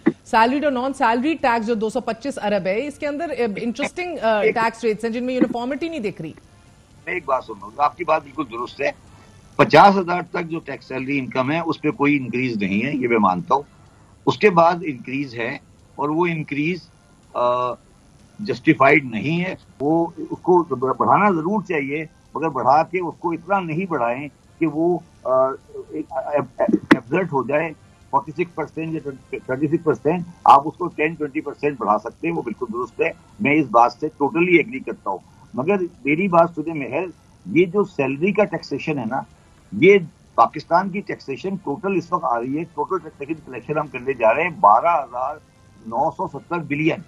Salaried और non salaried tax जो 225 अरब है, इसके अंदर इंटरेस्टिंग टैक्स रेट्स हैं जिनमें यूनिफॉर्मिटी नहीं दिख रही। मैं एक बात सुन रहा हूँ, आपकी बात बिल्कुल दुरुस्त है। 50,000 तक जो टैक्स सैलरी इनकम है उस पर कोई इंक्रीज नहीं है, ये मैं मानता हूँ। उसके बाद इंक्रीज है और वो इंक्रीज जस्टिफाइड नहीं है। वो उसको बढ़ाना जरूर चाहिए, मगर बढ़ा के उसको इतना नहीं बढ़ाएं कि वो एब्सर्ट हो जाए। 46% या 36% आप उसको 10-20% बढ़ा सकते हैं, वो बिल्कुल दुरुस्त है। मैं इस बात से टोटली एग्री करता हूँ। मगर मेरी बात सुने मेहर, ये जो सैलरी का टैक्सेशन है ना, ये पाकिस्तान की टैक्सेशन टोटल इस वक्त आ रही है, टोटल टैक्सेशन कलेक्शन हम करने जा रहे हैं 12,970 billion.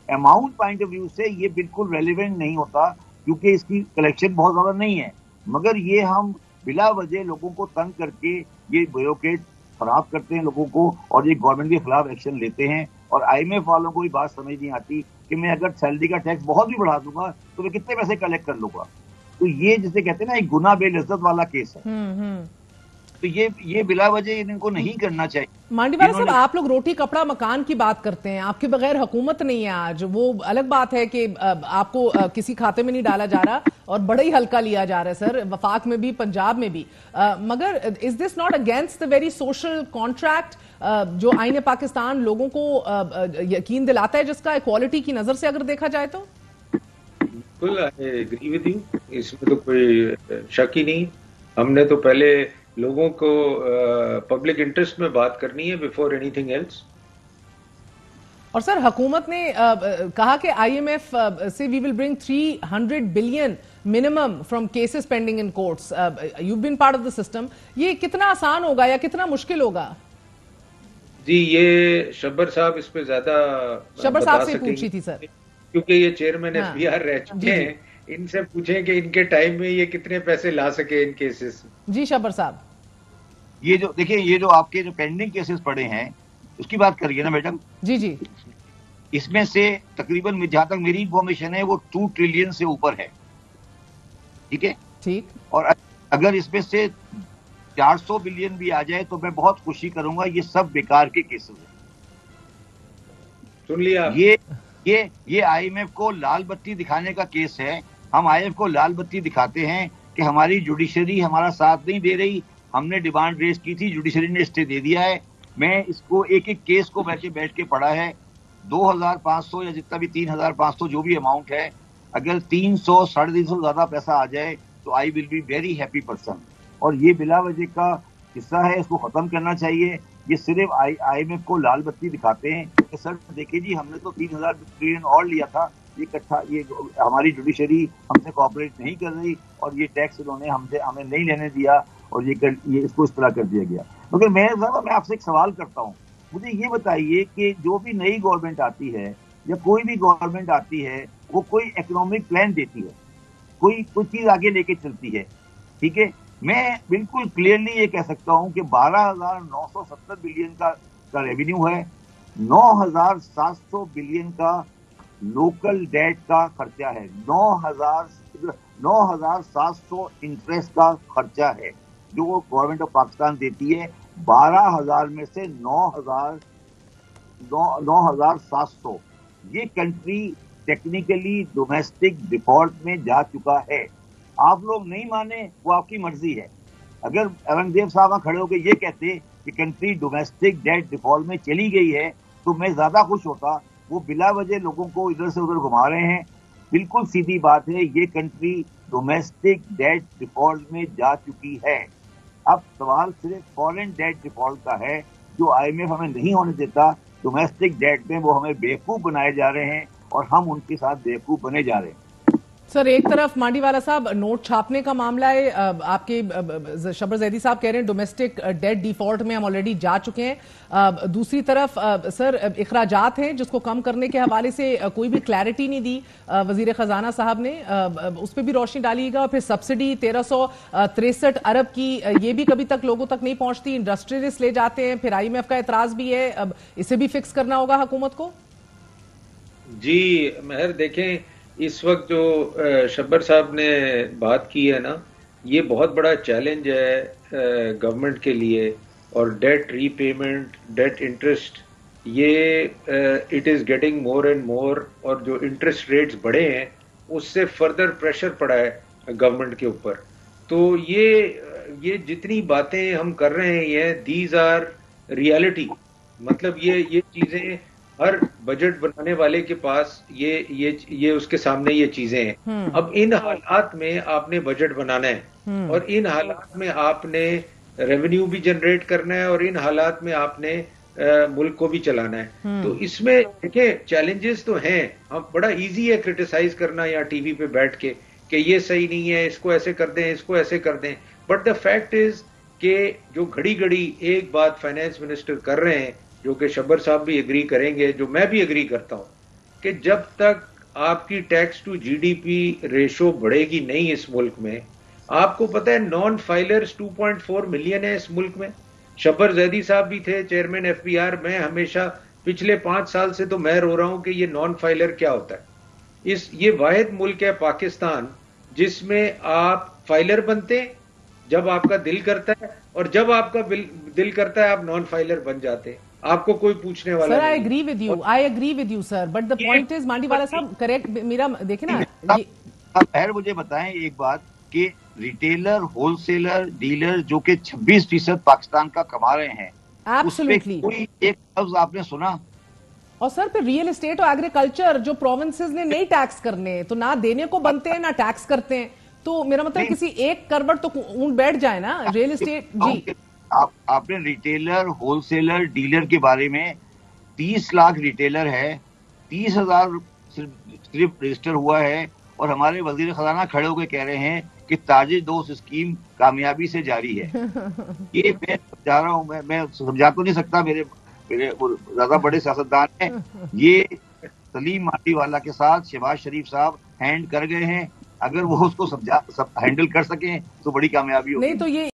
Amount point of view से ये बिल्कुल रेलिवेंट नहीं होता, क्योंकि इसकी कलेक्शन बहुत ज्यादा नहीं है। मगर ये हम बिला वजह लोगों को तंग करके ये ब्यूरोक्रेट खराब करते हैं लोगों को, और ये गवर्नमेंट के खिलाफ एक्शन लेते हैं। और IMF वालों को ये बात समझ नहीं आती कि मैं अगर सैलरी का टैक्स बहुत भी बढ़ा दूंगा तो मैं कितने पैसे कलेक्ट कर लूंगा। तो ये जिसे कहते हैं ना, एक गुना बेलज्जत वाला केस है। तो ये बिला वजह इनको नहीं करना चाहिए। मांडीवाला साहब, आप लोग रोटी कपड़ा मकान की बात करते हैं, आपके बगैर हुकूमत नहीं है आज। वो अलग बात है कि आपको किसी खाते में नहीं डाला जा रहा और बड़ा ही हल्का लिया जा रहा है सर, वफाक में भी पंजाब में भी। मगर is this not against the very social contract जो आईन पाकिस्तान लोगों को यकीन दिलाता है, जिसका इक्वालिटी की नजर से अगर देखा जाए तो? बिल्कुल, आई एग्री विद यू, इसमें तो कोई शक ही नहीं। हमने तो पहले लोगों को पब्लिक इंटरेस्ट में बात करनी है बिफोर एनीथिंग एल्स। और सर, हुकूमत ने कहा कि IMF से we will bring 300 billion minimum from cases pending in courts. You been part of the system. ये कितना आसान होगा या कितना मुश्किल होगा? जी, ये शब्बर साहब इस पे ज्यादा शब्बर साहब से पूछी थी सर, क्योंकि ये चेयरमैन SBR रह चुके हैं। इनसे पूछें कि इनके टाइम में ये कितने पैसे ला सके इन केसेस। जी शब्बर साहब, ये जो देखिए, ये जो आपके जो पेंडिंग केसेस पड़े हैं उसकी बात करिए ना मैडम। जी, इसमें से तकरीबन जहां तक मेरी इंफॉर्मेशन है वो 2 ट्रिलियन से ऊपर है। ठीक है, ठीक। और अगर इसमें से 400 बिलियन भी आ जाए तो मैं बहुत खुशी करूंगा। ये सब बेकार के केसेस हैं, सुन लिया। ये IMF को लाल बत्ती दिखाने का केस है। हम IMF को लाल बत्ती दिखाते हैं कि हमारी जुडिशरी हमारा साथ नहीं दे रही। हमने डिमांड रेज की थी, जुडिशरी ने स्टे दे दिया है। मैं इसको एक एक केस को बैठ के पढ़ा है। 2,500 या जितना भी 3,500 जो भी अमाउंट है, अगर 300 350 ज्यादा पैसा आ जाए तो I will be very happy person. और ये बिला वजह का हिस्सा है, इसको खत्म करना चाहिए। ये सिर्फ IMF को लाल बत्ती दिखाते हैं कि सर देखिए जी, हमने तो 3,000 ट्रिलियन और लिया था, ये इकट्ठा, ये हमारी जुडिशरी हमसे कोऑपरेट नहीं कर रही और ये टैक्स इन्होंने हमें नहीं लेने दिया और ये इसको इस तरह कर दिया गया। मगर मैं आपसे एक सवाल करता हूँ, मुझे ये बताइए कि जो भी नई गवर्नमेंट आती है या कोई भी गवर्नमेंट आती है, वो कोई इकोनॉमिक प्लान देती है, कोई चीज आगे लेके चलती है। ठीक है, मैं बिल्कुल क्लियरली ये कह सकता हूं कि 12,970 बिलियन का रेवेन्यू है, 9,700 बिलियन का लोकल डेट का खर्चा है, 9,700 इंटरेस्ट का खर्चा है जो गवर्नमेंट ऑफ पाकिस्तान देती है। 12,000 में से 9,700 ये कंट्री टेक्निकली डोमेस्टिक डिफॉल्ट में जा चुका है। आप लोग नहीं माने, वो आपकी मर्जी है। अगर औरंगजेब साहब खड़े होकर ये कहते कि कंट्री डोमेस्टिक डेट डिफॉल्ट में चली गई है तो मैं ज्यादा खुश होता। वो बिला वजह लोगों को इधर से उधर घुमा रहे हैं। बिल्कुल सीधी बात है, ये कंट्री डोमेस्टिक डेट डिफॉल्ट में जा चुकी है। अब सवाल सिर्फ फॉरेन डेट डिफॉल्ट का है जो IMF हमें नहीं होने देता। डोमेस्टिक डेट में वो हमें बेवकूफ बनाए जा रहे हैं और हम उनके साथ बेवकूफ बने जा रहे हैं। सर, एक तरफ मांडीवाला साहब नोट छापने का मामला है, आपके शब्बर जैदी साहब कह रहे हैं डोमेस्टिक डेट डिफॉल्ट में हम ऑलरेडी जा चुके हैं। दूसरी तरफ सर इखराजात हैं जिसको कम करने के हवाले से कोई भी क्लैरिटी नहीं दी वजीर खजाना साहब ने, उस पर भी रोशनी डालिएगा। और फिर सब्सिडी 1363 अरब की, ये भी कभी तक लोगों तक नहीं पहुंचती, इंडस्ट्रियलिस्ट ले जाते हैं, फिर IMF का एतराज भी है, अब इसे भी फिक्स करना होगा हुकूमत को। जी मेहर, देखें इस वक्त जो शब्बर साहब ने बात की है ना, ये बहुत बड़ा चैलेंज है गवर्नमेंट के लिए। और डेट रीपेमेंट, डेट इंटरेस्ट یہ it is getting more and more, اور جو انٹرسٹ ریٹس بڑھے ہیں اس سے فردر پریشر پڑا ہے گورنمنٹ کے اوپر. تو یہ جتنی باتیں ہم کر رہے ہیں یہ دیز آر ریالٹی. مطلب یہ چیزیں ہر بجٹ بنانے والے کے پاس یہ اس کے سامنے یہ چیزیں ہیں. اب ان حالات میں آپ نے بجٹ بنانا ہے، اور ان حالات میں آپ نے ریونیو بھی جنریٹ کرنا ہے، اور ان حالات میں آپ نے ملک کو بھی چلانا ہے. تو اس میں دیکھیں چیلنجز تو ہیں. ہم بڑا ایزی ہے کرٹیسائز کرنا یا ٹی وی پہ بیٹھ کے کہ یہ صحیح نہیں ہے، اس کو ایسے کر دیں، اس کو ایسے کر دیں. بٹ دا فیکٹ از کہ جو گھڑی گھڑی ایک بات فائنانس منسٹر کر رہے ہیں، جو کہ شبر صاحب بھی اگری کریں گے، جو میں بھی اگری کرتا ہوں، کہ جب تک آپ کی tax to G D P ratio بڑھے گی نہیں اس ملک میں. آپ کو پتہ ہے نان فائلرز 2.4 ملین ہے اس ملک میں. شبر زیدی صاحب بھی تھے چیئرمین ایف بی آر. میں ہمیشہ پچھلے 5 سال سے تو میں رو رہا ہوں کہ یہ نان فائلر کیا ہوتا ہے. یہ واحد ملک ہے پاکستان جس میں آپ فائلر بنتے ہیں جب آپ کا دل کرتا ہے، اور جب آپ کا دل کرتا ہے آپ نان فائلر بن جاتے ہیں. آپ کو کوئی پوچھنے والا سر نہیں. I agree with you sir, but the point is مانڈی والا صاحب کریکٹ میرا دیکھیں نا. خیر مجھے بتائیں ایک بات کہ ریٹیلر، ہول سیلر، ڈیلر جو کہ 26% پاکستان کا کما رہے ہیں، اس پہ کوئی ایک لفظ آپ نے سنا؟ اور سر پھر ریئل اسٹیٹ اور ایگریکلچر جو پروونسز نے نہیں ٹیکس کرنے تو نہ دینے کو بنتے ہیں نہ ٹیکس کرتے ہیں. تو میرا مطلب کسی ایک کروڑ تو اونٹ بیٹھ جائے نا ریئل اسٹیٹ. جی آپ نے ریٹیلر، ہول سیلر، ڈیلر کے بارے میں 30 لاکھ ریٹیلر ہے، 30,000 صرف رجسٹر ہوا ہے، اور ہمارے وزیر خزانہ کھڑے ہو کے کہہ رہے ہیں کہ تاجر دوست اسکیم کامیابی سے جاری ہے. یہ میں سمجھا رہا ہوں، میں سمجھا تو نہیں سکتا، میرے زیادہ بڑے سیاستدان ہیں. یہ سلیم مانڈی والا کے ساتھ شہباز شریف صاحب ہینڈ کر گئے ہیں. اگر وہ اس کو ہینڈل کر سکیں تو بڑی کامیابی ہوگی. نہیں تو یہ